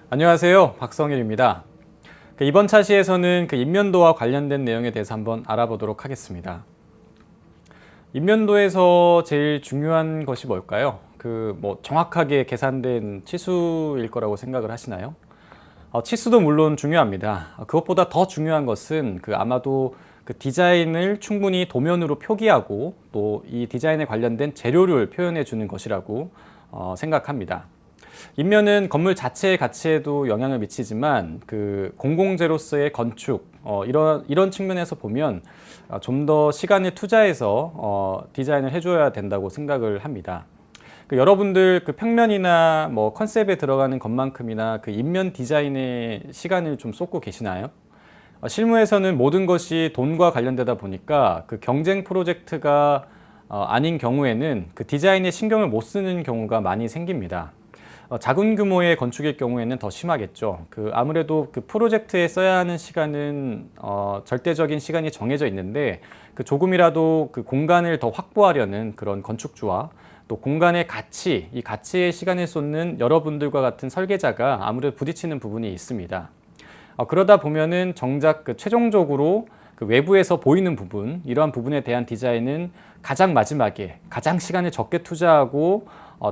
안녕하세요. 박성일입니다. 이번 차시에서는 인면도와 관련된 내용에 대해서 한번 알아보도록 하겠습니다. 인면도에서 제일 중요한 것이 뭘까요? 정확하게 계산된 치수일 거라고 생각을 하시나요? 치수도 물론 중요합니다. 그것보다 더 중요한 것은 아마도 디자인을 충분히 도면으로 표기하고 또 이 디자인에 관련된 재료를 표현해 주는 것이라고 생각합니다. 인면은 건물 자체의 가치에도 영향을 미치지만 공공재로서의 건축 이런 측면에서 보면 좀 더 시간을 투자해서 디자인을 해줘야 된다고 생각을 합니다. 여러분들 평면이나 컨셉에 들어가는 것만큼이나 인면 디자인에 시간을 좀 쏟고 계시나요? 실무에서는 모든 것이 돈과 관련되다 보니까 경쟁 프로젝트가 아닌 경우에는 디자인에 신경을 못 쓰는 경우가 많이 생깁니다. 작은 규모의 건축일 경우에는 더 심하겠죠. 아무래도 프로젝트에 써야 하는 시간은 절대적인 시간이 정해져 있는데 조금이라도 공간을 더 확보하려는 그런 건축주와 또 공간의 가치, 이 가치에 시간을 쏟는 여러분들과 같은 설계자가 아무래도 부딪히는 부분이 있습니다. 그러다 보면은 정작 최종적으로 외부에서 보이는 부분, 이러한 부분에 대한 디자인은 가장 마지막에 가장 시간을 적게 투자하고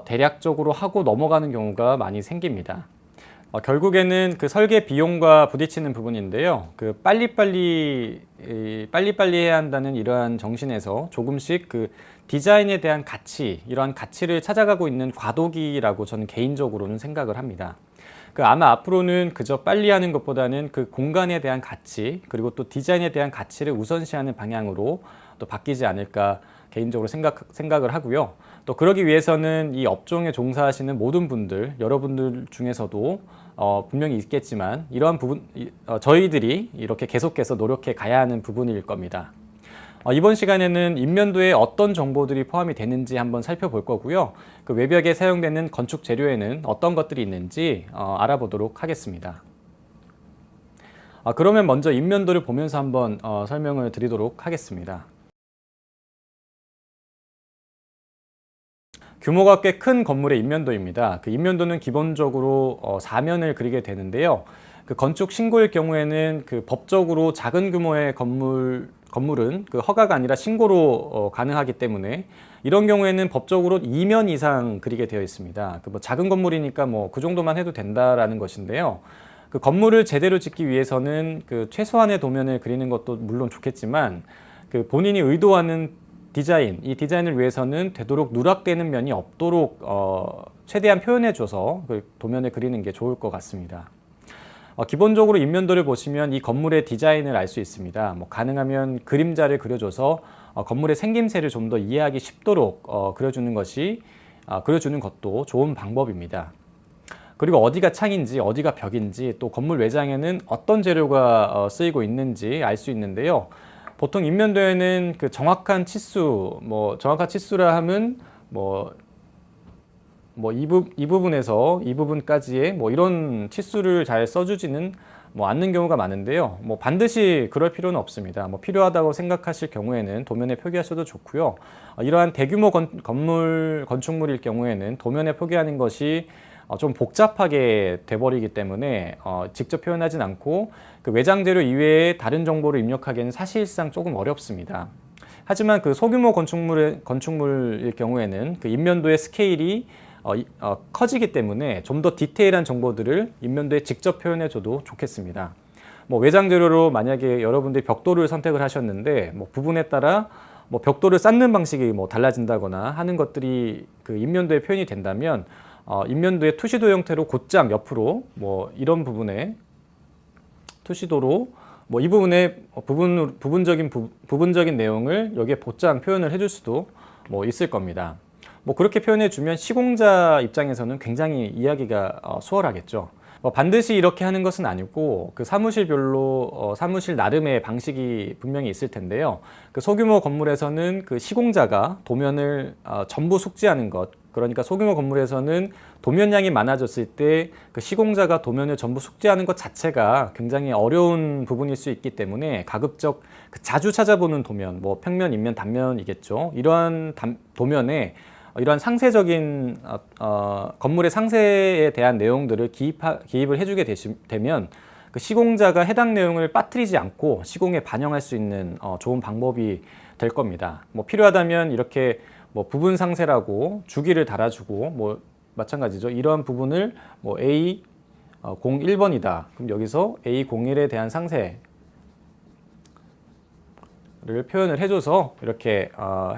대략적으로 하고 넘어가는 경우가 많이 생깁니다. 결국에는 설계 비용과 부딪히는 부분인데요. 빨리빨리 해야 한다는 이러한 정신에서 조금씩 디자인에 대한 가치, 이러한 가치를 찾아가고 있는 과도기라고 저는 개인적으로는 생각을 합니다. 아마 앞으로는 그저 빨리 하는 것보다는 공간에 대한 가치, 그리고 또 디자인에 대한 가치를 우선시하는 방향으로 또 바뀌지 않을까 개인적으로 생각을 하고요. 또 그러기 위해서는 이 업종에 종사하시는 모든 분들, 여러분들 중에서도 분명히 있겠지만 이러한 부분, 저희들이 이렇게 계속해서 노력해 가야 하는 부분일 겁니다. 이번 시간에는 인면도에 어떤 정보들이 포함이 되는지 한번 살펴볼 거고요. 외벽에 사용되는 건축 재료에는 어떤 것들이 있는지 알아보도록 하겠습니다. 그러면 먼저 인면도를 보면서 한번 설명을 드리도록 하겠습니다. 규모가 꽤 큰 건물의 인면도입니다. 인면도는 기본적으로 사면을 그리게 되는데요. 건축 신고일 경우에는 법적으로 작은 규모의 건물은 허가가 아니라 신고로 가능하기 때문에 이런 경우에는 법적으로 2면 이상 그리게 되어 있습니다. 작은 건물이니까 그 정도만 해도 된다라는 것인데요. 건물을 제대로 짓기 위해서는 최소한의 도면을 그리는 것도 물론 좋겠지만 본인이 의도하는 디자인, 이 디자인을 위해서는 되도록 누락되는 면이 없도록 최대한 표현해줘서 도면을 그리는 게 좋을 것 같습니다. 기본적으로 인면도를 보시면 이 건물의 디자인을 알 수 있습니다. 가능하면 그림자를 그려줘서 건물의 생김새를 좀 더 이해하기 쉽도록 그려주는 것도 좋은 방법입니다. 그리고 어디가 창인지 어디가 벽인지 또 건물 외장에는 어떤 재료가 쓰이고 있는지 알 수 있는데요. 보통 인면도에는 정확한 치수, 정확한 치수라 하면 이 부분에서 이 부분까지의 이런 치수를 잘 써주지는 않는 경우가 많은데요. 반드시 그럴 필요는 없습니다. 필요하다고 생각하실 경우에는 도면에 표기하셔도 좋고요. 이러한 대규모 건축물일 경우에는 도면에 표기하는 것이 좀 복잡하게 돼버리기 때문에 직접 표현하진 않고 외장 재료 이외에 다른 정보를 입력하기에는 사실상 조금 어렵습니다. 하지만 소규모 건축물일 경우에는 인면도의 스케일이 커지기 때문에 좀 더 디테일한 정보들을 인면도에 직접 표현해줘도 좋겠습니다. 외장 재료로 만약에 여러분들이 벽돌을 선택을 하셨는데 부분에 따라 벽돌을 쌓는 방식이 달라진다거나 하는 것들이 인면도에 표현이 된다면 인면도의 투시도 형태로 곧장 옆으로 이런 부분에 투시도로 이 부분에 부분적인 내용을 여기에 곧장 표현을 해줄 수도 있을 겁니다. 그렇게 표현해 주면 시공자 입장에서는 굉장히 이해하기가 수월하겠죠. 반드시 이렇게 하는 것은 아니고 사무실별로 사무실 나름의 방식이 분명히 있을 텐데요. 소규모 건물에서는 시공자가 도면을 전부 숙지하는 것, 그러니까 소규모 건물에서는 도면량이 많아졌을 때 시공자가 도면을 전부 숙지하는 것 자체가 굉장히 어려운 부분일 수 있기 때문에 가급적 자주 찾아보는 도면, 평면, 인면, 단면이겠죠. 이러한 도면에 이러한 상세적인 건물의 상세에 대한 내용들을 기입을 해주게 되면 그 시공자가 해당 내용을 빠뜨리지 않고 시공에 반영할 수 있는 좋은 방법이 될 겁니다. 뭐 필요하다면 이렇게 뭐 부분 상세라고 주기를 달아주고 뭐 마찬가지죠. 이러한 부분을 뭐 A01번이다. 그럼 여기서 A01에 대한 상세 를 표현을 해줘서 이렇게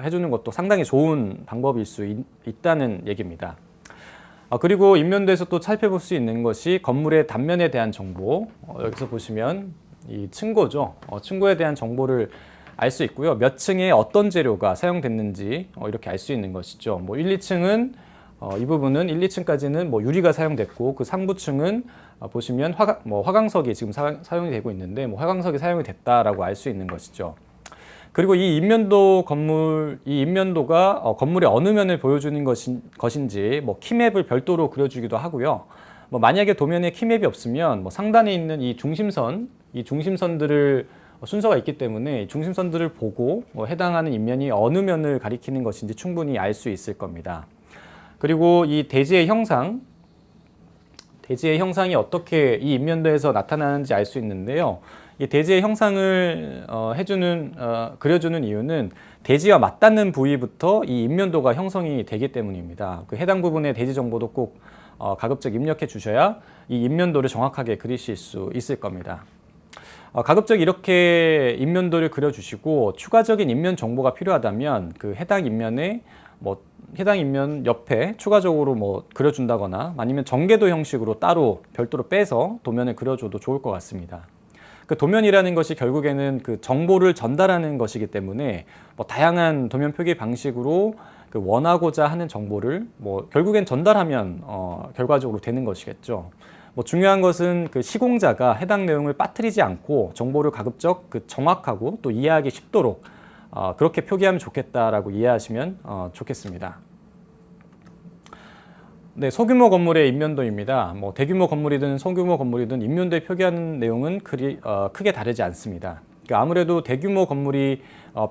해주는 것도 상당히 좋은 방법일 수 있다는 얘기입니다. 그리고 인면도에서 또 살펴볼 수 있는 것이 건물의 단면에 대한 정보. 여기서 보시면 이 층고죠. 층고에 대한 정보를 알 수 있고요. 몇 층에 어떤 재료가 사용됐는지 이렇게 알 수 있는 것이죠. 뭐 1, 2층은 이 부분은 1, 2층까지는 뭐 유리가 사용됐고 그 상부층은 보시면 화강석이 지금 사용이 되고 있는데 뭐 화강석이 사용이 됐다라고 알 수 있는 것이죠. 그리고 이 인면도가 건물의 어느 면을 보여주는 것인지 뭐 키맵을 별도로 그려주기도 하고요. 뭐 만약에 도면에 키맵이 없으면 뭐 상단에 있는 이 중심선들을 순서가 있기 때문에 이 중심선들을 보고 해당하는 인면이 어느 면을 가리키는 것인지 충분히 알 수 있을 겁니다. 그리고 이 대지의 형상이 어떻게 이 인면도에서 나타나는지 알 수 있는데요. 이 대지의 형상을 그려주는 이유는 대지와 맞닿는 부위부터 이 인면도가 형성이 되기 때문입니다. 그 해당 부분의 대지 정보도 꼭 가급적 입력해 주셔야 이 인면도를 정확하게 그리실 수 있을 겁니다. 가급적 이렇게 인면도를 그려주시고 추가적인 인면 정보가 필요하다면 그 해당 인면 옆에 추가적으로 그려준다거나 아니면 전개도 형식으로 따로 별도로 빼서 도면을 그려줘도 좋을 것 같습니다. 그 도면이라는 것이 결국에는 그 정보를 전달하는 것이기 때문에 다양한 도면 표기 방식으로 그 원하고자 하는 정보를 결국엔 전달하면 결과적으로 되는 것이겠죠. 중요한 것은 그 시공자가 해당 내용을 빠뜨리지 않고 정보를 가급적 그 정확하고 또 이해하기 쉽도록 그렇게 표기하면 좋겠다라고 이해하시면 좋겠습니다. 네, 소규모 건물의 인면도입니다. 대규모 건물이든 소규모 건물이든 인면도에 표기하는 내용은 크게 다르지 않습니다. 아무래도 대규모 건물이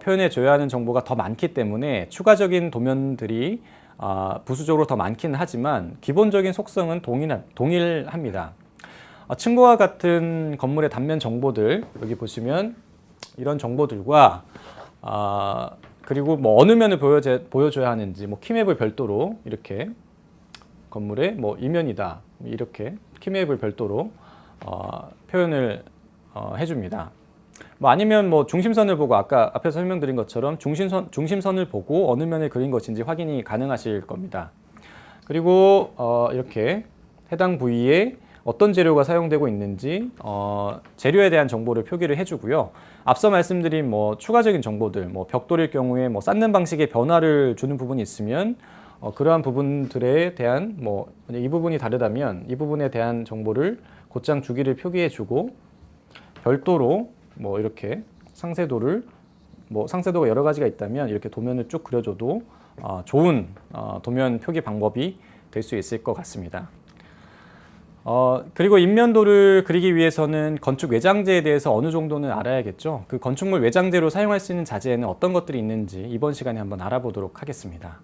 표현해줘야 하는 정보가 더 많기 때문에 추가적인 도면들이 부수적으로 더 많기는 하지만 기본적인 속성은 동일합니다. 층고와 같은 건물의 단면 정보들 여기 보시면 이런 정보들과 그리고 어느 면을 보여줘야 하는지 키맵을 별도로 이렇게 건물의 이면이다 이렇게 키맵을 별도로 표현을 해줍니다. 아니면 중심선을 보고 아까 앞에서 설명드린 것처럼 중심선을 보고 어느 면을 그린 것인지 확인이 가능하실 겁니다. 그리고 이렇게 해당 부위에 어떤 재료가 사용되고 있는지 재료에 대한 정보를 표기를 해주고요. 앞서 말씀드린 추가적인 정보들, 벽돌일 경우에 쌓는 방식의 변화를 주는 부분이 있으면 그러한 부분들에 대한 이 부분이 다르다면 이 부분에 대한 정보를 곧장 주기를 표기해주고 별도로 이렇게 상세도가 여러 가지가 있다면 이렇게 도면을 쭉 그려줘도 좋은 도면 표기 방법이 될 수 있을 것 같습니다. 그리고 인면도를 그리기 위해서는 건축 외장재에 대해서 어느 정도는 알아야겠죠. 그 건축물 외장재로 사용할 수 있는 자재에는 어떤 것들이 있는지 이번 시간에 한번 알아보도록 하겠습니다.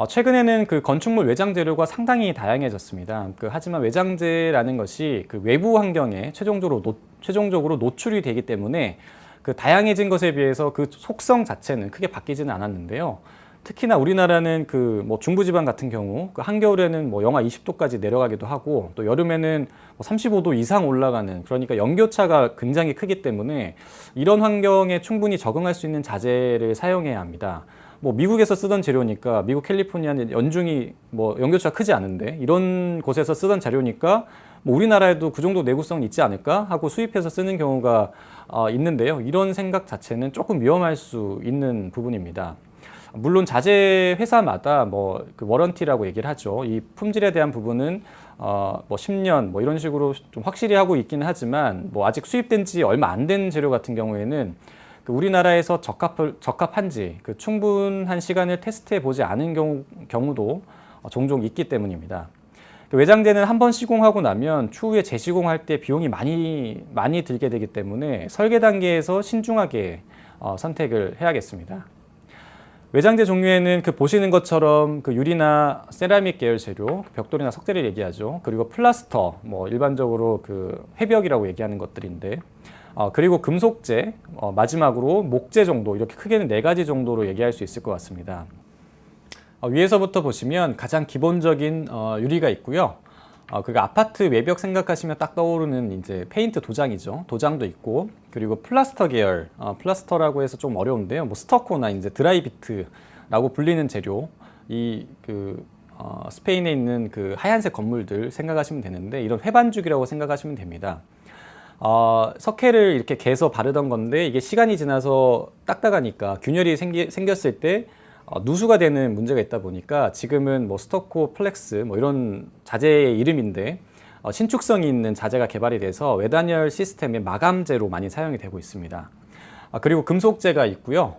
최근에는 그 건축물 외장 재료가 상당히 다양해졌습니다. 하지만 외장재라는 것이 그 외부 환경에 최종적으로 노출이 되기 때문에 그 다양해진 것에 비해서 그 속성 자체는 크게 바뀌지는 않았는데요. 특히나 우리나라는 그 중부지방 같은 경우 그 한겨울에는 영하 20도까지 내려가기도 하고 또 여름에는 35도 이상 올라가는 그러니까 연교차가 굉장히 크기 때문에 이런 환경에 충분히 적응할 수 있는 자재를 사용해야 합니다. 미국에서 쓰던 재료니까 미국 캘리포니아는 연중이 연교차가 크지 않은데 이런 곳에서 쓰던 재료니까 우리나라에도 그 정도 내구성이 있지 않을까 하고 수입해서 쓰는 경우가 있는데요. 이런 생각 자체는 조금 위험할 수 있는 부분입니다. 물론 자재 회사마다 그 워런티라고 얘기를 하죠. 이 품질에 대한 부분은 10년 이런 식으로 좀 확실히 하고 있기는 하지만 아직 수입된 지 얼마 안 된 재료 같은 경우에는 우리나라에서 적합한지 그 충분한 시간을 테스트해 보지 않은 경우도 종종 있기 때문입니다. 외장재는 한번 시공하고 나면 추후에 재시공할 때 비용이 많이 들게 되기 때문에 설계 단계에서 신중하게 선택을 해야겠습니다. 외장재 종류에는 그 보시는 것처럼 그 유리나 세라믹 계열 재료, 벽돌이나 석재를 얘기하죠. 그리고 플라스터, 뭐 일반적으로 그 회벽이라고 얘기하는 것들인데, 그리고 금속재, 마지막으로 목재 정도, 이렇게 크게는 4가지 정도로 얘기할 수 있을 것 같습니다. 위에서부터 보시면 가장 기본적인 유리가 있고요. 그리고 아파트 외벽 생각하시면 딱 떠오르는 이제 페인트 도장이죠. 도장도 있고, 그리고 플라스터 계열, 플라스터라고 해서 좀 어려운데요. 뭐 스터코나 이제 드라이비트라고 불리는 재료, 스페인에 있는 그 하얀색 건물들 생각하시면 되는데, 이런 회반죽이라고 생각하시면 됩니다. 석회를 이렇게 개서 바르던 건데, 이게 시간이 지나서 딱딱하니까 균열이 생겼을 때 누수가 되는 문제가 있다 보니까 지금은 뭐 스터코, 플렉스 뭐 이런 자재의 이름인데 신축성이 있는 자재가 개발이 돼서 외단열 시스템의 마감재로 많이 사용이 되고 있습니다. 그리고 금속재가 있고요.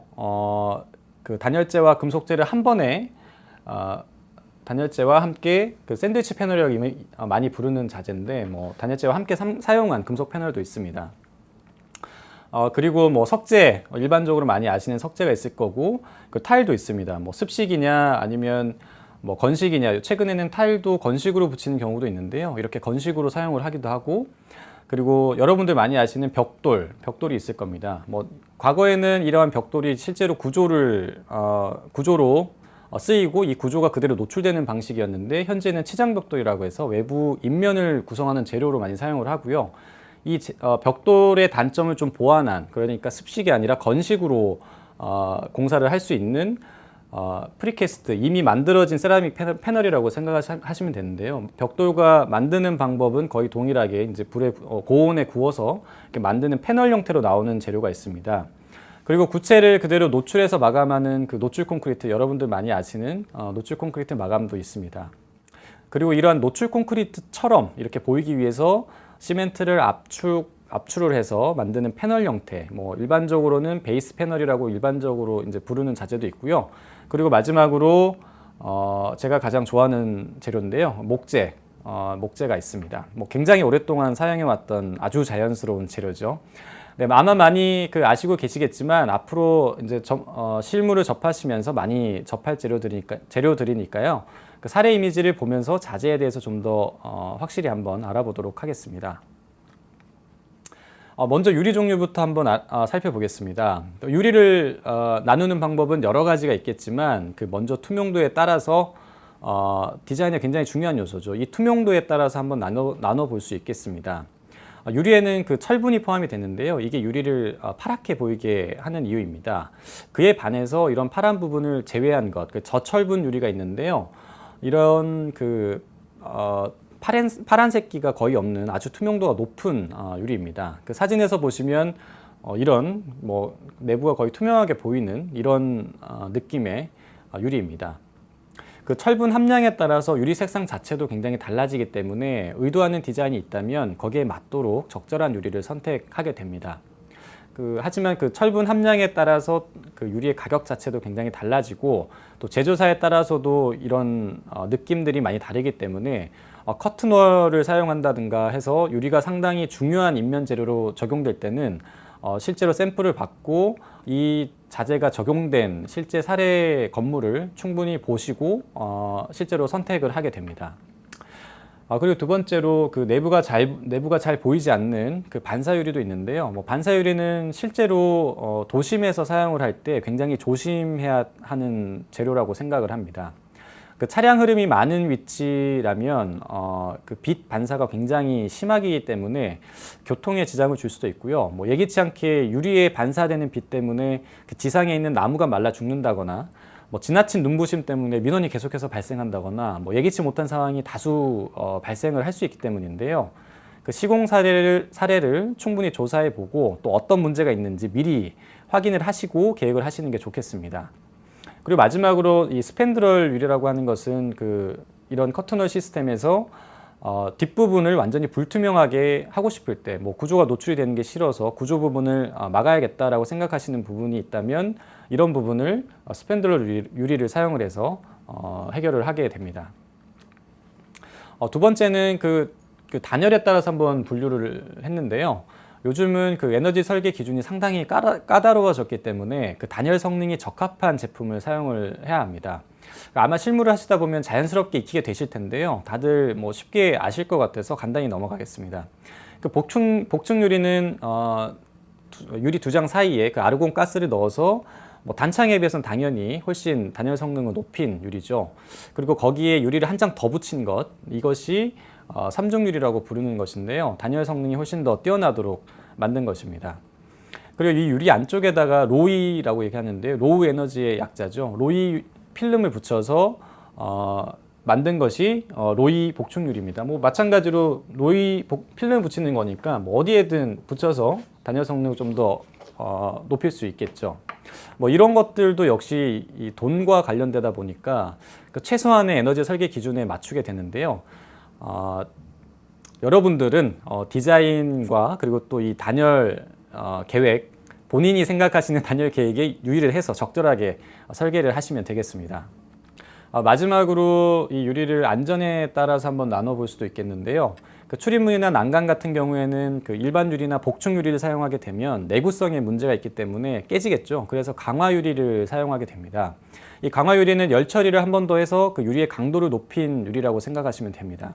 그 단열재와 금속재를 한 번에 단열재와 함께 그 샌드위치 패널이라고 많이 부르는 자재인데, 뭐 단열재와 함께 사용한 금속 패널도 있습니다. 그리고 뭐 석재, 일반적으로 많이 아시는 석재가 있을 거고, 그 타일도 있습니다. 뭐 습식이냐 아니면 뭐 건식이냐, 최근에는 타일도 건식으로 붙이는 경우도 있는데요. 이렇게 건식으로 사용을 하기도 하고, 그리고 여러분들 많이 아시는 벽돌이 있을 겁니다. 뭐 과거에는 이러한 벽돌이 실제로 구조로 쓰이고 이 구조가 그대로 노출되는 방식이었는데, 현재는 치장벽돌이라고 해서 외부 입면을 구성하는 재료로 많이 사용을 하고요. 이 벽돌의 단점을 좀 보완한, 그러니까 습식이 아니라 건식으로 공사를 할 수 있는 프리캐스트, 이미 만들어진 세라믹 패널이라고 생각하시면 되는데요. 벽돌과 만드는 방법은 거의 동일하게 이제 불에 고온에 구워서 이렇게 만드는 패널 형태로 나오는 재료가 있습니다. 그리고 구체를 그대로 노출해서 마감하는 그 노출 콘크리트, 여러분들 많이 아시는 노출 콘크리트 마감도 있습니다. 그리고 이러한 노출 콘크리트처럼 이렇게 보이기 위해서 시멘트를 압출을 해서 만드는 패널 형태, 뭐 일반적으로는 베이스 패널이라고 일반적으로 이제 부르는 자재도 있고요. 그리고 마지막으로 제가 가장 좋아하는 재료인데요, 목재가 있습니다. 뭐 굉장히 오랫동안 사용해왔던 아주 자연스러운 재료죠. 네, 아마 많이 아시고 계시겠지만 앞으로 이제 실물을 접하시면서 많이 접할 재료들이니까요. 그 사례 이미지를 보면서 자재에 대해서 좀 더 확실히 한번 알아보도록 하겠습니다. 먼저 유리 종류부터 한번 살펴보겠습니다. 유리를 나누는 방법은 여러 가지가 있겠지만, 그 먼저 투명도에 따라서 디자인에 굉장히 중요한 요소죠. 이 투명도에 따라서 한번 나눠 볼 수 있겠습니다. 유리에는 그 철분이 포함이 되는데요. 이게 유리를 파랗게 보이게 하는 이유입니다. 그에 반해서 이런 파란 부분을 제외한 것, 그 저철분 유리가 있는데요. 이런 파란색기가 거의 없는 아주 투명도가 높은 유리입니다. 그 사진에서 보시면 이런 뭐 내부가 거의 투명하게 보이는 이런 느낌의 유리입니다. 그 철분 함량에 따라서 유리 색상 자체도 굉장히 달라지기 때문에 의도하는 디자인이 있다면 거기에 맞도록 적절한 유리를 선택하게 됩니다. 하지만 그 철분 함량에 따라서 그 유리의 가격 자체도 굉장히 달라지고, 또 제조사에 따라서도 이런 느낌들이 많이 다르기 때문에 커튼월을 사용한다든가 해서 유리가 상당히 중요한 인면 재료로 적용될 때는 실제로 샘플을 받고 이 자재가 적용된 실제 사례 건물을 충분히 보시고 실제로 선택을 하게 됩니다. 그리고 두 번째로 그 내부가 잘 보이지 않는 그 반사유리도 있는데요. 뭐 반사유리는 실제로 도심에서 사용을 할 때 굉장히 조심해야 하는 재료라고 생각을 합니다. 그 차량 흐름이 많은 위치라면 그 빛 반사가 굉장히 심하기 때문에 교통에 지장을 줄 수도 있고요. 뭐 예기치 않게 유리에 반사되는 빛 때문에 그 지상에 있는 나무가 말라 죽는다거나, 뭐 지나친 눈부심 때문에 민원이 계속해서 발생한다거나, 뭐 예기치 못한 상황이 다수 발생을 할 수 있기 때문인데요. 그 시공 사례를 충분히 조사해 보고 또 어떤 문제가 있는지 미리 확인을 하시고 계획을 하시는 게 좋겠습니다. 그리고 마지막으로 이 스팬드럴 유리라고 하는 것은 이런 커튼홀 시스템에서 뒷부분을 완전히 불투명하게 하고 싶을 때, 뭐 구조가 노출이 되는 게 싫어서 구조 부분을 막아야겠다라고 생각하시는 부분이 있다면 이런 부분을 스팬드럴 유리를 사용을 해서 해결을 하게 됩니다. 두 번째는 그 단열에 따라서 한번 분류를 했는데요. 요즘은 그 에너지 설계 기준이 상당히 까다로워졌기 때문에 그 단열 성능이 적합한 제품을 사용을 해야 합니다. 아마 실무를 하시다 보면 자연스럽게 익히게 되실 텐데요. 다들 뭐 쉽게 아실 것 같아서 간단히 넘어가겠습니다. 그 복층 유리는 유리 두 장 사이에 그 아르곤 가스를 넣어서 뭐 단창에 비해서는 당연히 훨씬 단열 성능을 높인 유리죠. 그리고 거기에 유리를 한 장 더 붙인 것, 이것이 삼중 유리라고 부르는 것인데요. 단열 성능이 훨씬 더 뛰어나도록 만든 것입니다. 그리고 이 유리 안쪽에다가 로이라고 얘기하는데 로우 에너지의 약자죠. 로이 필름을 붙여서 만든 것이 로이 복층유리입니다. 뭐 마찬가지로 로이 필름 붙이는 거니까 뭐 어디에든 붙여서 단열 성능을 좀 더 높일 수 있겠죠. 뭐 이런 것들도 역시 이 돈과 관련되다 보니까 그 최소한의 에너지 설계 기준에 맞추게 되는데요. 여러분들은 디자인과 그리고 또 이 단열 계획, 본인이 생각하시는 단열 계획에 유의를 해서 적절하게 설계를 하시면 되겠습니다. 마지막으로 이 유리를 안전에 따라서 한번 나눠볼 수도 있겠는데요. 그 출입문이나 난간 같은 경우에는 그 일반 유리나 복층 유리를 사용하게 되면 내구성에 문제가 있기 때문에 깨지겠죠. 그래서 강화 유리를 사용하게 됩니다. 이 강화 유리는 열 처리를 한 번 더 해서 그 유리의 강도를 높인 유리라고 생각하시면 됩니다.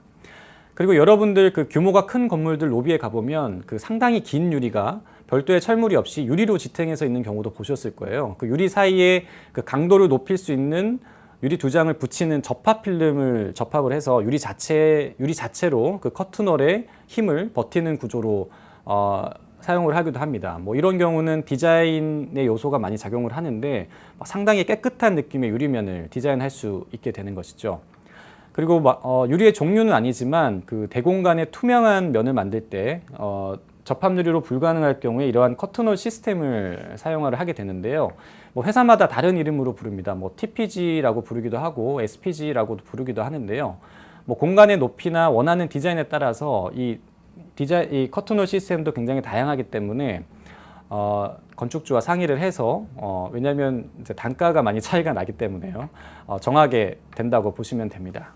그리고 여러분들 그 규모가 큰 건물들 로비에 가보면 그 상당히 긴 유리가 별도의 철물이 없이 유리로 지탱해서 있는 경우도 보셨을 거예요. 그 유리 사이에 그 강도를 높일 수 있는 유리 두 장을 붙이는 접합 필름을 접합을 해서 유리 자체로 그 커튼홀의 힘을 버티는 구조로 사용을 하기도 합니다. 뭐 이런 경우는 디자인의 요소가 많이 작용을 하는데 상당히 깨끗한 느낌의 유리면을 디자인할 수 있게 되는 것이죠. 그리고 유리의 종류는 아니지만 그 대공간의 투명한 면을 만들 때 접합 유리로 불가능할 경우에 이러한 커튼홀 시스템을 사용을 하게 되는데요. 뭐 회사마다 다른 이름으로 부릅니다. 뭐 TPG라고 부르기도 하고 SPG라고도 부르기도 하는데요. 뭐 공간의 높이나 원하는 디자인에 따라서 이 커튼홀 시스템도 굉장히 다양하기 때문에 건축주와 상의를 해서 왜냐하면 이제 단가가 많이 차이가 나기 때문에요. 정하게 된다고 보시면 됩니다.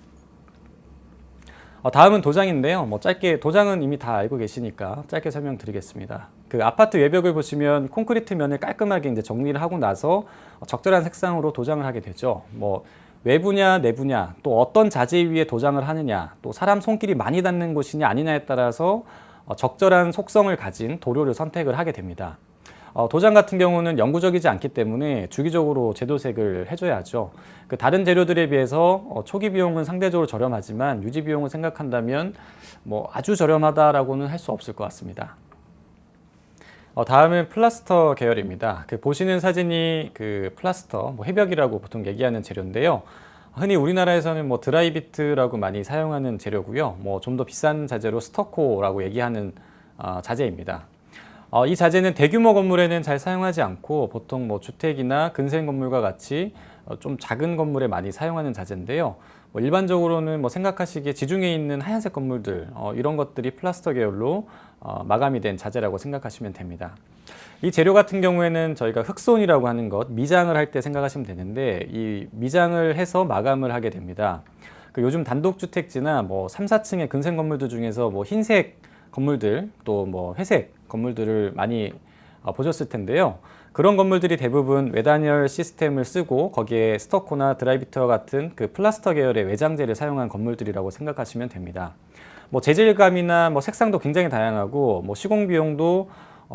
다음은 도장인데요. 뭐 짧게 도장은 이미 다 알고 계시니까 짧게 설명드리겠습니다. 그 아파트 외벽을 보시면 콘크리트 면을 깔끔하게 이제 정리를 하고 나서 적절한 색상으로 도장을 하게 되죠. 뭐 외부냐 내부냐 또 어떤 자재 위에 도장을 하느냐 또 사람 손길이 많이 닿는 곳이냐 아니냐에 따라서 적절한 속성을 가진 도료를 선택을 하게 됩니다. 도장 같은 경우는 영구적이지 않기 때문에 주기적으로 재도색을 해줘야죠. 그 다른 재료들에 비해서 초기 비용은 상대적으로 저렴하지만 유지 비용을 생각한다면 뭐 아주 저렴하다라고는 할 수 없을 것 같습니다. 다음은 플라스터 계열입니다. 그 보시는 사진이 그 플라스터, 뭐 해벽이라고 보통 얘기하는 재료인데요. 흔히 우리나라에서는 뭐 드라이비트라고 많이 사용하는 재료고요. 뭐 좀 더 비싼 자재로 스터코라고 얘기하는 자재입니다. 이 자재는 대규모 건물에는 잘 사용하지 않고 보통 뭐 주택이나 근생 건물과 같이 좀 작은 건물에 많이 사용하는 자재인데요. 뭐 일반적으로는 뭐 생각하시기에 지중해에 있는 하얀색 건물들 이런 것들이 플라스터 계열로 마감이 된 자재라고 생각하시면 됩니다. 이 재료 같은 경우에는 저희가 흑손이라고 하는 것 미장을 할 때 생각하시면 되는데 이 미장을 해서 마감을 하게 됩니다. 그 요즘 단독주택지나 뭐 3, 4층의 근생 건물들 중에서 뭐 흰색 건물들 또 뭐 회색 건물들을 많이 보셨을 텐데요. 그런 건물들이 대부분 외단열 시스템을 쓰고 거기에 스터코나 드라이비트와 같은 그 플라스터 계열의 외장재를 사용한 건물들이라고 생각하시면 됩니다. 뭐 재질감이나 뭐 색상도 굉장히 다양하고 뭐 시공 비용도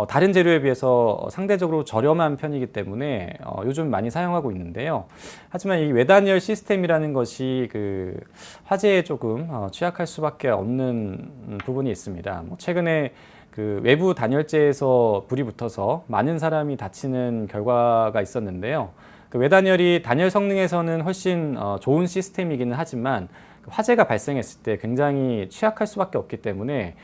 다른 재료에 비해서 상대적으로 저렴한 편이기 때문에 요즘 많이 사용하고 있는데요. 하지만 이 외단열 시스템이라는 것이 그 화재에 조금 취약할 수밖에 없는 부분이 있습니다. 뭐 최근에 그 외부 단열재에서 불이 붙어서 많은 사람이 다치는 결과가 있었는데요. 그 외단열이 단열 성능에서는 훨씬 좋은 시스템이기는 하지만 화재가 발생했을 때 굉장히 취약할 수밖에 없기 때문에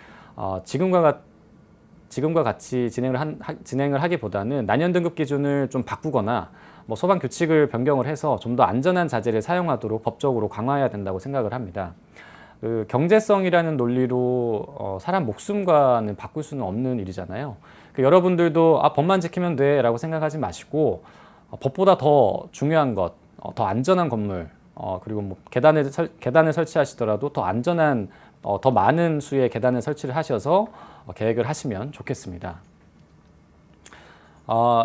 지금과 같이 진행을 하기보다는 난연 등급 기준을 좀 바꾸거나 뭐 소방 규칙을 변경을 해서 좀 더 안전한 자재를 사용하도록 법적으로 강화해야 된다고 생각을 합니다. 그 경제성이라는 논리로 사람 목숨과는 바꿀 수는 없는 일이잖아요. 그 여러분들도 법만 지키면 돼라고 생각하지 마시고 법보다 더 중요한 것, 더 안전한 건물, 그리고 뭐 계단을 설치하시더라도 더 안전한 더 많은 수의 계단을 설치를 하셔서 계획을 하시면 좋겠습니다.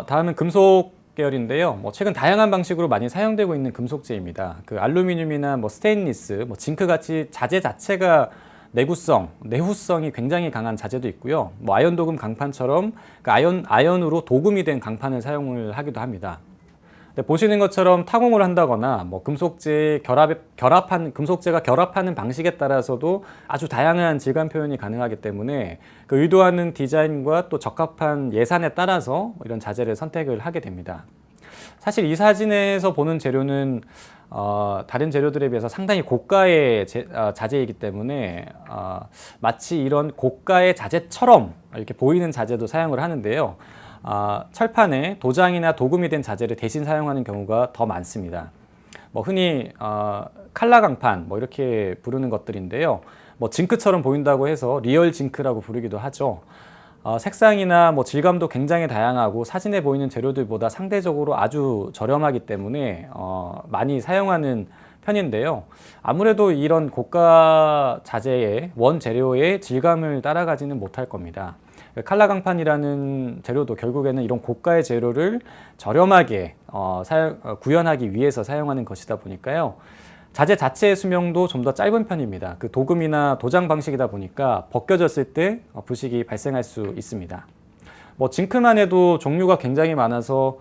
다음은 금속 계열인데요. 최근 다양한 방식으로 많이 사용되고 있는 금속재입니다. 그 알루미늄이나 스테인리스, 징크 같이 자재 자체가 내후성이 굉장히 강한 자재도 있고요. 아연 도금 강판처럼 그 아연으로 도금이 된 강판을 사용을 하기도 합니다. 보시는 것처럼 타공을 한다거나 금속재가 결합하는 방식에 따라서도 아주 다양한 질감 표현이 가능하기 때문에 그 의도하는 디자인과 또 적합한 예산에 따라서 이런 자재를 선택을 하게 됩니다. 사실 이 사진에서 보는 재료는 다른 재료들에 비해서 상당히 고가의 자재이기 때문에 마치 이런 고가의 자재처럼 이렇게 보이는 자재도 사용을 하는데요. 철판에 도장이나 도금이 된 자재를 대신 사용하는 경우가 더 많습니다. 흔히 칼라 강판 이렇게 부르는 것들인데요. 징크처럼 보인다고 해서 리얼 징크라고 부르기도 하죠. 색상이나 질감도 굉장히 다양하고 사진에 보이는 재료들보다 상대적으로 아주 저렴하기 때문에 많이 사용하는 편인데요. 아무래도 이런 고가 자재의 원재료의 질감을 따라가지는 못할 겁니다. 칼라 강판이라는 재료도 결국에는 이런 고가의 재료를 저렴하게 구현하기 위해서 사용하는 것이다 보니까요. 자재 자체의 수명도 좀 더 짧은 편입니다. 그 도금이나 도장 방식이다 보니까 벗겨졌을 때 부식이 발생할 수 있습니다. 징크만 해도 종류가 굉장히 많아서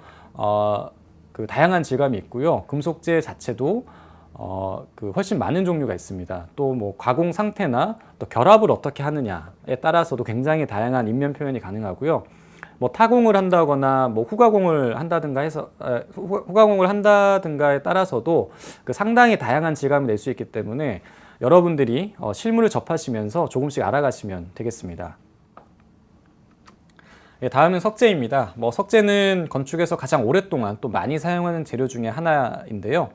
그 다양한 질감이 있고요. 금속재 자체도 훨씬 많은 종류가 있습니다. 또 가공 상태나 또 결합을 어떻게 하느냐에 따라서도 굉장히 다양한 인면 표현이 가능하고요. 타공을 한다거나 후가공을 한다든가에 따라서도 그 상당히 다양한 질감을 낼 수 있기 때문에 여러분들이 실물을 접하시면서 조금씩 알아가시면 되겠습니다. 다음은 석재입니다. 석재는 건축에서 가장 오랫동안 또 많이 사용하는 재료 중에 하나인데요.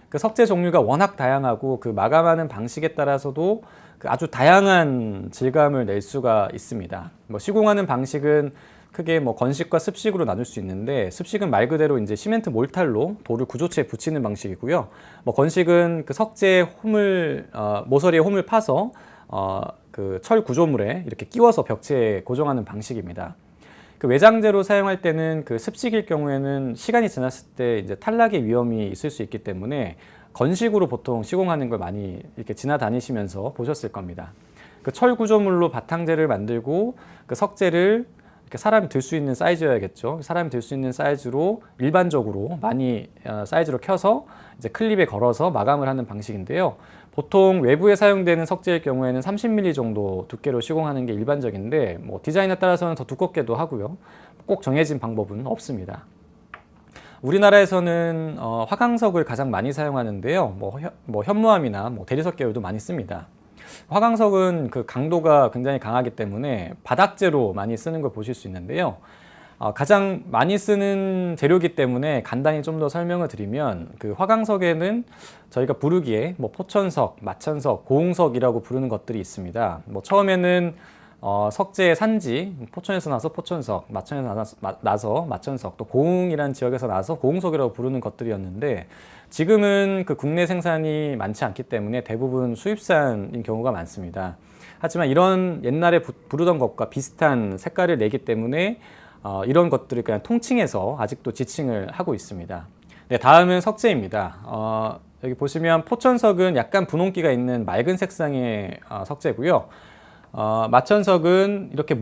그 석재 종류가 워낙 다양하고 그 마감하는 방식에 따라서도 그 아주 다양한 질감을 낼 수가 있습니다. 시공하는 방식은 크게 건식과 습식으로 나눌 수 있는데, 습식은 말 그대로 이제 시멘트 몰탈로 돌을 구조체에 붙이는 방식이고요. 건식은 그 석재 모서리에 홈을 파서 그 철 구조물에 이렇게 끼워서 벽체에 고정하는 방식입니다. 그 외장재로 사용할 때는 그 습식일 경우에는 시간이 지났을 때 이제 탈락의 위험이 있을 수 있기 때문에 건식으로 보통 시공하는 걸 많이 이렇게 지나다니시면서 보셨을 겁니다. 그 철 구조물로 바탕재를 만들고 그 석재를 이렇게 사람이 들 수 있는 사이즈여야겠죠. 사람이 들 수 있는 사이즈로 일반적으로 많이 사이즈로 켜서 이제 클립에 걸어서 마감을 하는 방식인데요. 보통 외부에 사용되는 석재일 경우에는 30mm 정도 두께로 시공하는 게 일반적인데 디자인에 따라서는 더 두껍게도 하고요. 꼭 정해진 방법은 없습니다. 우리나라에서는 화강석을 가장 많이 사용하는데요. 현무암이나 대리석 계열도 많이 씁니다. 화강석은 그 강도가 굉장히 강하기 때문에 바닥재로 많이 쓰는 걸 보실 수 있는데요. 가장 많이 쓰는 재료이기 때문에 간단히 좀 더 설명을 드리면, 그 화강석에는 저희가 부르기에 포천석, 마천석, 고흥석이라고 부르는 것들이 있습니다. 처음에는 석재의 산지, 포천에서 나서 포천석, 마천에서 나서 마천석, 또 고흥이라는 지역에서 나서 고흥석이라고 부르는 것들이었는데, 지금은 그 국내 생산이 많지 않기 때문에 대부분 수입산인 경우가 많습니다. 하지만 이런 옛날에 부르던 것과 비슷한 색깔을 내기 때문에 이런 것들을 그냥 통칭해서 아직도 지칭을 하고 있습니다. 네, 다음은 석재입니다. 여기 보시면 포천석은 약간 분홍기가 있는 맑은 색상의 석재고요. 마천석은 이렇게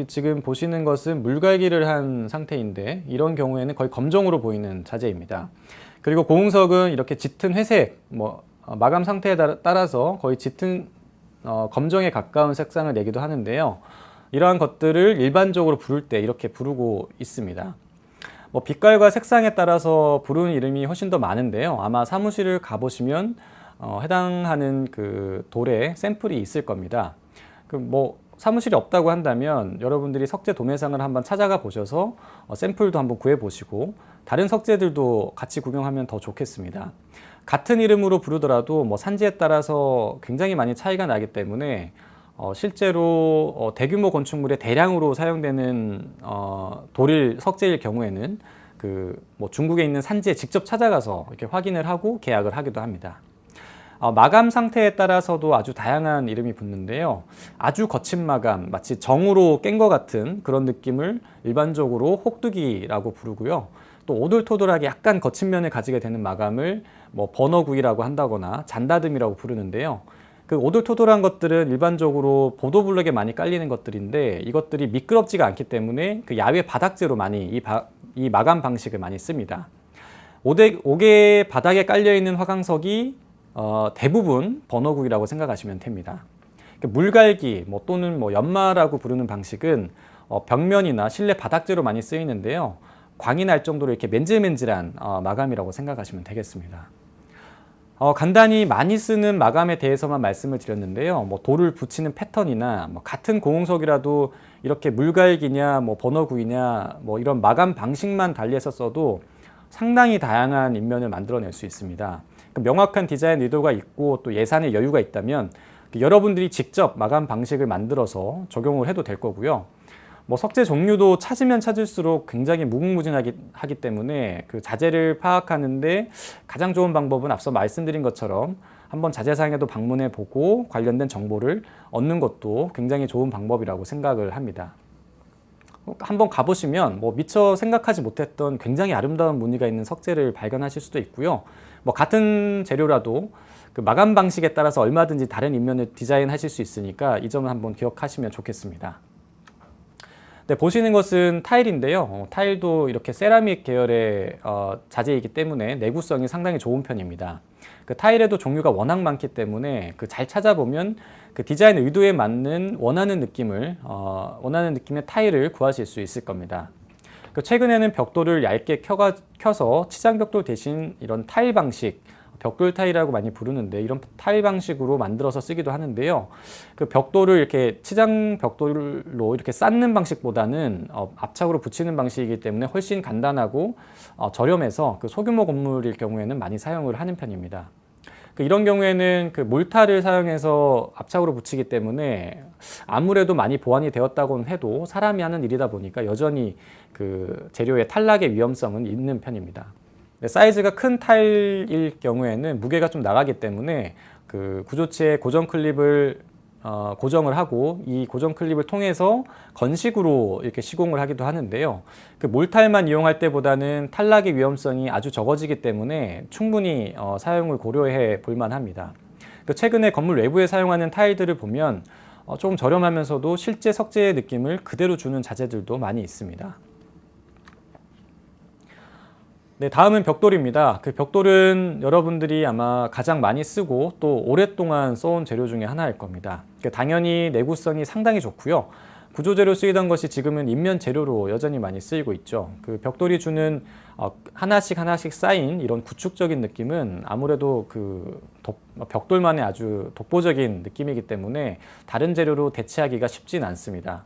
지금 보시는 것은 물갈기를 한 상태인데, 이런 경우에는 거의 검정으로 보이는 자재입니다. 그리고 고흥석은 이렇게 짙은 회색, 마감 상태에 따라서 거의 짙은 검정에 가까운 색상을 내기도 하는데요. 이러한 것들을 일반적으로 부를 때 이렇게 부르고 있습니다. 빛깔과 색상에 따라서 부르는 이름이 훨씬 더 많은데요. 아마 사무실을 가보시면 해당하는 그 돌에 샘플이 있을 겁니다. 사무실이 없다고 한다면 여러분들이 석재 도매상을 한번 찾아가 보셔서 샘플도 한번 구해 보시고 다른 석재들도 같이 구경하면 더 좋겠습니다. 같은 이름으로 부르더라도 산지에 따라서 굉장히 많이 차이가 나기 때문에 실제로 대규모 건축물에 대량으로 사용되는 돌일 석재일 경우에는 중국에 있는 산지에 직접 찾아가서 이렇게 확인을 하고 계약을 하기도 합니다. 마감 상태에 따라서도 아주 다양한 이름이 붙는데요. 아주 거친 마감, 마치 정으로 깬 것 같은 그런 느낌을 일반적으로 혹두기라고 부르고요. 또 오돌토돌하게 약간 거친 면을 가지게 되는 마감을 뭐 버너구이라고 한다거나 잔다듬이라고 부르는데요. 그 오돌토돌한 것들은 일반적으로 보도블럭에 많이 깔리는 것들인데 이것들이 미끄럽지가 않기 때문에 그 야외 바닥재로 많이 이 마감 방식을 많이 씁니다. 옥의 바닥에 깔려있는 화강석이 대부분 버너구이라고 생각하시면 됩니다. 물갈기 또는 연마라고 부르는 방식은 벽면이나 실내 바닥재로 많이 쓰이는데요. 광이 날 정도로 이렇게 맨질맨질한 마감이라고 생각하시면 되겠습니다. 간단히 많이 쓰는 마감에 대해서만 말씀을 드렸는데요. 돌을 붙이는 패턴이나 같은 고홍석이라도 이렇게 물갈기냐 버너구이냐 이런 마감 방식만 달리해서 써도 상당히 다양한 인면을 만들어낼 수 있습니다. 명확한 디자인 의도가 있고 또 예산의 여유가 있다면 여러분들이 직접 마감 방식을 만들어서 적용을 해도 될 거고요. 석재 종류도 찾으면 찾을수록 굉장히 무궁무진하기 때문에 그 자재를 파악하는데 가장 좋은 방법은 앞서 말씀드린 것처럼 한번 자재상에도 방문해 보고 관련된 정보를 얻는 것도 굉장히 좋은 방법이라고 생각을 합니다. 한번 가보시면 미처 생각하지 못했던 굉장히 아름다운 무늬가 있는 석재를 발견하실 수도 있고요. 같은 재료라도 그 마감 방식에 따라서 얼마든지 다른 인면을 디자인하실 수 있으니까 이 점을 한번 기억하시면 좋겠습니다. 네, 보시는 것은 타일인데요. 타일도 이렇게 세라믹 계열의 자재이기 때문에 내구성이 상당히 좋은 편입니다. 그 타일에도 종류가 워낙 많기 때문에 잘 찾아보면 그 디자인 의도에 맞는 원하는 느낌의 타일을 구하실 수 있을 겁니다. 최근에는 벽돌을 얇게 켜서 치장 벽돌 대신 이런 타일 방식, 벽돌 타일이라고 많이 부르는데 이런 타일 방식으로 만들어서 쓰기도 하는데요. 그 벽돌을 이렇게 치장 벽돌로 이렇게 쌓는 방식보다는 압착으로 붙이는 방식이기 때문에 훨씬 간단하고 저렴해서 그 소규모 건물일 경우에는 많이 사용을 하는 편입니다. 이런 경우에는 그 몰타를 사용해서 압착으로 붙이기 때문에 아무래도 많이 보완이 되었다고는 해도 사람이 하는 일이다 보니까 여전히 그 재료의 탈락의 위험성은 있는 편입니다. 사이즈가 큰 타일일 경우에는 무게가 좀 나가기 때문에 그 구조체에 고정 클립을 고정을 하고 이 고정 클립을 통해서 건식으로 이렇게 시공을 하기도 하는데요. 그 몰탈만 이용할 때보다는 탈락의 위험성이 아주 적어지기 때문에 충분히 사용을 고려해 볼 만합니다. 최근에 건물 외부에 사용하는 타일들을 보면 조금 저렴하면서도 실제 석재의 느낌을 그대로 주는 자재들도 많이 있습니다. 네, 다음은 벽돌입니다. 그 벽돌은 여러분들이 아마 가장 많이 쓰고 또 오랫동안 써온 재료 중에 하나일 겁니다. 당연히 내구성이 상당히 좋고요. 구조재료 쓰이던 것이 지금은 인면 재료로 여전히 많이 쓰이고 있죠. 그 벽돌이 주는 하나씩 쌓인 이런 구축적인 느낌은 아무래도 그 벽돌만의 아주 독보적인 느낌이기 때문에 다른 재료로 대체하기가 쉽진 않습니다.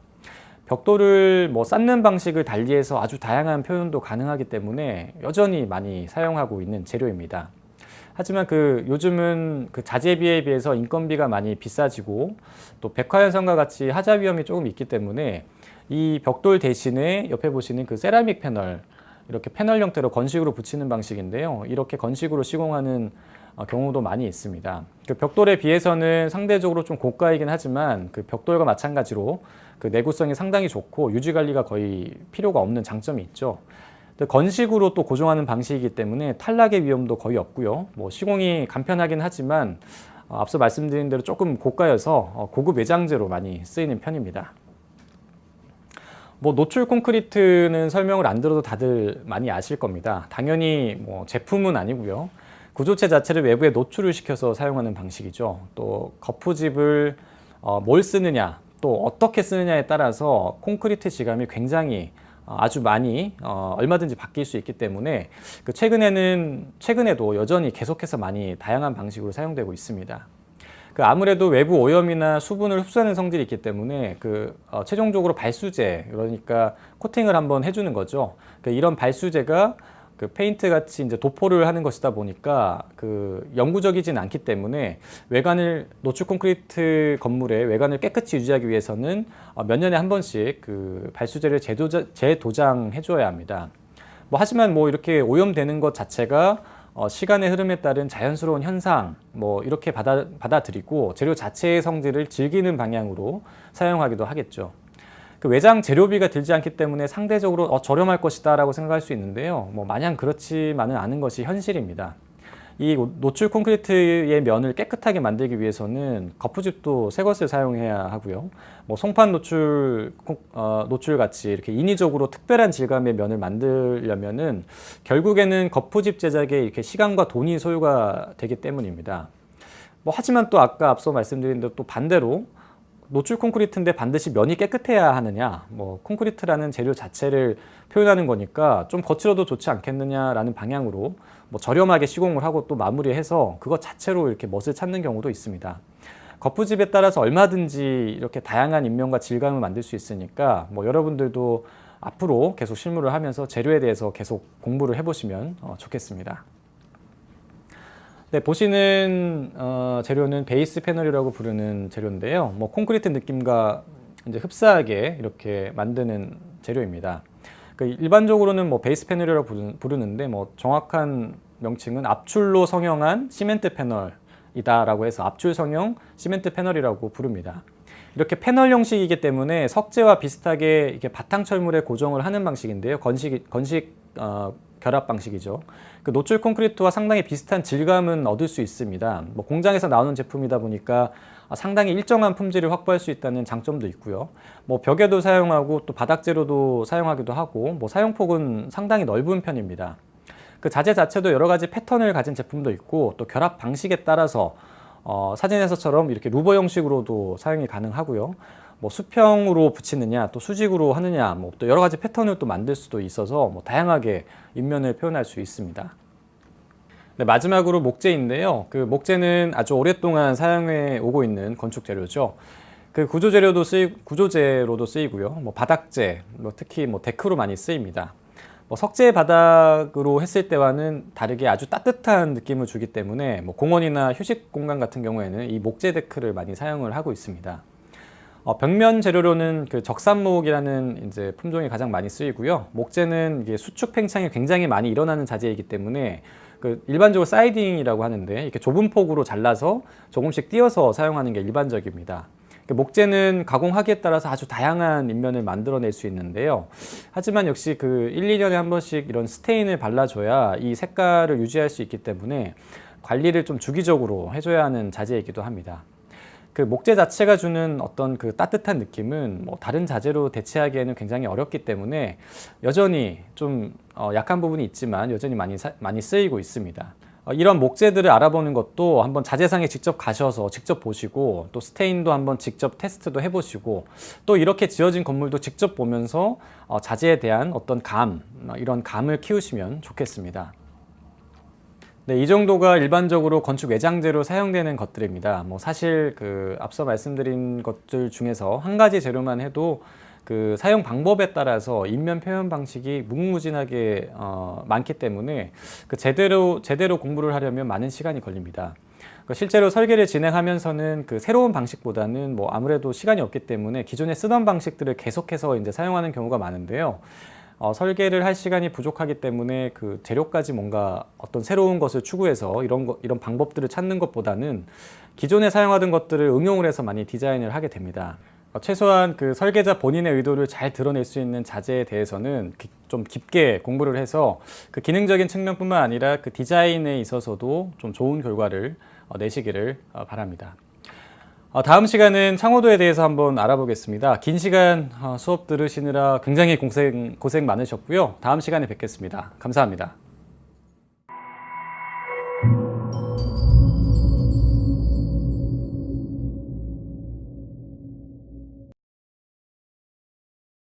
벽돌을 쌓는 방식을 달리해서 아주 다양한 표현도 가능하기 때문에 여전히 많이 사용하고 있는 재료입니다. 하지만 요즘은 그 자재비에 비해서 인건비가 많이 비싸지고 또 백화현상과 같이 하자 위험이 조금 있기 때문에 이 벽돌 대신에 옆에 보시는 그 세라믹 패널, 이렇게 패널 형태로 건식으로 붙이는 방식인데요. 이렇게 건식으로 시공하는 경우도 많이 있습니다. 그 벽돌에 비해서는 상대적으로 좀 고가이긴 하지만 그 벽돌과 마찬가지로 그 내구성이 상당히 좋고 유지 관리가 거의 필요가 없는 장점이 있죠. 건식으로 또 고정하는 방식이기 때문에 탈락의 위험도 거의 없고요. 시공이 간편하긴 하지만 앞서 말씀드린 대로 조금 고가여서 고급 외장재로 많이 쓰이는 편입니다. 노출 콘크리트는 설명을 안 들어도 다들 많이 아실 겁니다. 당연히 제품은 아니고요. 구조체 자체를 외부에 노출을 시켜서 사용하는 방식이죠. 또 거푸집을 뭘 쓰느냐, 또 어떻게 쓰느냐에 따라서 콘크리트 질감이 굉장히 아주 많이 얼마든지 바뀔 수 있기 때문에 최근에도 여전히 계속해서 많이 다양한 방식으로 사용되고 있습니다. 아무래도 외부 오염이나 수분을 흡수하는 성질이 있기 때문에 최종적으로 발수제, 그러니까 코팅을 한번 해주는 거죠. 이런 발수제가 페인트 같이 이제 도포를 하는 것이다 보니까 영구적이진 않기 때문에 노출 콘크리트 건물의 외관을 깨끗이 유지하기 위해서는 몇 년에 한 번씩 발수제를 재도장해 줘야 합니다. 하지만 이렇게 오염되는 것 자체가 시간의 흐름에 따른 자연스러운 현상 뭐 이렇게 받아들이고 재료 자체의 성질을 즐기는 방향으로 사용하기도 하겠죠. 그 외장 재료비가 들지 않기 때문에 상대적으로 저렴할 것이다 라고 생각할 수 있는데요. 뭐 마냥 그렇지만은 않은 것이 현실입니다. 이 노출 콘크리트의 면을 깨끗하게 만들기 위해서는 거푸집도 새 것을 사용해야 하고요. 뭐 송판 노출 같이 이렇게 인위적으로 특별한 질감의 면을 만들려면은 결국에는 거푸집 제작에 이렇게 시간과 돈이 소요가 되기 때문입니다. 뭐 하지만 또 아까 앞서 말씀드린 대로 또 반대로 노출 콘크리트인데 반드시 면이 깨끗해야 하느냐, 뭐 콘크리트라는 재료 자체를 표현하는 거니까 좀 거칠어도 좋지 않겠느냐라는 방향으로 뭐 저렴하게 시공을 하고 또 마무리해서 그것 자체로 이렇게 멋을 찾는 경우도 있습니다. 거푸집에 따라서 얼마든지 이렇게 다양한 인면과 질감을 만들 수 있으니까 뭐 여러분들도 앞으로 계속 실무를 하면서 재료에 대해서 계속 공부를 해보시면 좋겠습니다. 네, 보시는 재료는 베이스 패널이라고 부르는 재료인데요. 뭐 콘크리트 느낌과 이제 흡사하게 이렇게 만드는 재료입니다. 일반적으로는 뭐 베이스 패널이라고 부르는데 뭐 정확한 명칭은 압출로 성형한 시멘트 패널이다라고 해서 압출 성형 시멘트 패널이라고 부릅니다. 이렇게 패널 형식이기 때문에 석재와 비슷하게 이렇게 바탕 철물에 고정을 하는 방식인데요. 건식 결합 방식이죠. 그 노출 콘크리트와 상당히 비슷한 질감은 얻을 수 있습니다. 뭐 공장에서 나오는 제품이다 보니까 상당히 일정한 품질을 확보할 수 있다는 장점도 있고요. 뭐 벽에도 사용하고 또 바닥재로도 사용하기도 하고 뭐 사용폭은 상당히 넓은 편입니다. 그 자재 자체도 여러 가지 패턴을 가진 제품도 있고 또 결합 방식에 따라서 사진에서처럼 이렇게 루버 형식으로도 사용이 가능하고요. 뭐 수평으로 붙이느냐 또 수직으로 하느냐 뭐 또 여러 가지 패턴을 또 만들 수도 있어서 뭐 다양하게 인면을 표현할 수 있습니다. 네, 마지막으로 목재인데요. 그 목재는 아주 오랫동안 사용해 오고 있는 건축 재료죠. 그 구조재로도 쓰이고요. 뭐 바닥재, 뭐 특히 뭐 데크로 많이 쓰입니다. 뭐 석재 바닥으로 했을 때와는 다르게 아주 따뜻한 느낌을 주기 때문에 뭐 공원이나 휴식 공간 같은 경우에는 이 목재 데크를 많이 사용을 하고 있습니다. 벽면 재료로는 그 적산목이라는 이제 품종이 가장 많이 쓰이고요. 목재는 이게 수축 팽창이 굉장히 많이 일어나는 자재이기 때문에 그 일반적으로 사이딩이라고 하는데 이렇게 좁은 폭으로 잘라서 조금씩 띄어서 사용하는 게 일반적입니다. 목재는 가공하기에 따라서 아주 다양한 인면을 만들어낼 수 있는데요. 하지만 역시 그 1, 2년에 한 번씩 이런 스테인을 발라줘야 이 색깔을 유지할 수 있기 때문에 관리를 좀 주기적으로 해줘야 하는 자재이기도 합니다. 그 목재 자체가 주는 어떤 그 따뜻한 느낌은 뭐 다른 자재로 대체하기에는 굉장히 어렵기 때문에 여전히 좀 약한 부분이 있지만 여전히 많이 쓰이고 있습니다. 이런 목재들을 알아보는 것도 한번 자재상에 직접 가셔서 직접 보시고 또 스테인도 한번 직접 테스트도 해보시고 또 이렇게 지어진 건물도 직접 보면서 자재에 대한 어떤 이런 감을 키우시면 좋겠습니다. 네, 이 정도가 일반적으로 건축 외장재로 사용되는 것들입니다. 뭐 사실 그 앞서 말씀드린 것들 중에서 한 가지 재료만 해도 그 사용 방법에 따라서 인면 표현 방식이 무궁무진하게 많기 때문에 그 제대로 공부를 하려면 많은 시간이 걸립니다. 실제로 설계를 진행하면서는 그 새로운 방식보다는 뭐 아무래도 시간이 없기 때문에 기존에 쓰던 방식들을 계속해서 이제 사용하는 경우가 많은데요. 설계를 할 시간이 부족하기 때문에 그 재료까지 뭔가 어떤 새로운 것을 추구해서 이런 방법들을 찾는 것보다는 기존에 사용하던 것들을 응용을 해서 많이 디자인을 하게 됩니다. 최소한 그 설계자 본인의 의도를 잘 드러낼 수 있는 자재에 대해서는 좀 깊게 공부를 해서 그 기능적인 측면뿐만 아니라 그 디자인에 있어서도 좀 좋은 결과를 내시기를 바랍니다. 다음 시간은 창호도에 대해서 한번 알아보겠습니다. 긴 시간 수업 들으시느라 굉장히 고생 많으셨고요. 다음 시간에 뵙겠습니다. 감사합니다.